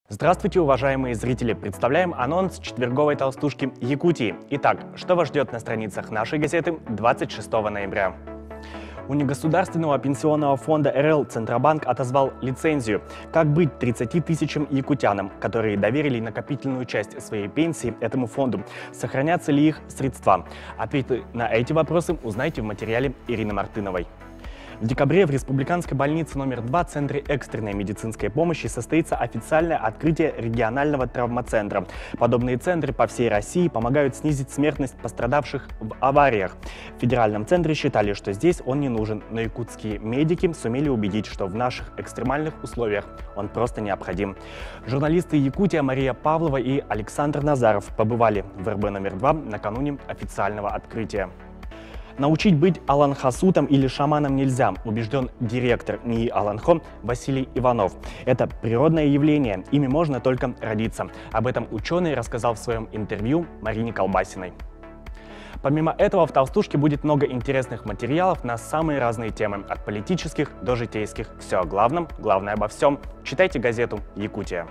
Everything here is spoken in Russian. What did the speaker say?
Здравствуйте, уважаемые зрители! Представляем анонс четверговой толстушки Якутии. Итак, что вас ждет на страницах нашей газеты 26 ноября? У негосударственного пенсионного фонда РЛ Центробанк отозвал лицензию. Как быть 30 тысячам якутянам, которые доверили накопительную часть своей пенсии этому фонду? Сохранятся ли их средства? Ответы на эти вопросы узнайте в материале Ирины Мартыновой. В декабре в Республиканской больнице номер 2 Центре экстренной медицинской помощи состоится официальное открытие регионального травмоцентра. Подобные центры по всей России помогают снизить смертность пострадавших в авариях. В федеральном центре считали, что здесь он не нужен, но якутские медики сумели убедить, что в наших экстремальных условиях он просто необходим. Журналисты Якутия Мария Павлова и Александр Назаров побывали в РБ номер 2 накануне официального открытия. Научить быть аланхасутом или шаманом нельзя, убежден директор НИИ Аланхо Василий Иванов. Это природное явление, ими можно только родиться. Об этом ученый рассказал в своем интервью Марине Колбасиной. Помимо этого, в толстушке будет много интересных материалов на самые разные темы, от политических до житейских. Все о главном, главное обо всем. Читайте газету «Якутия».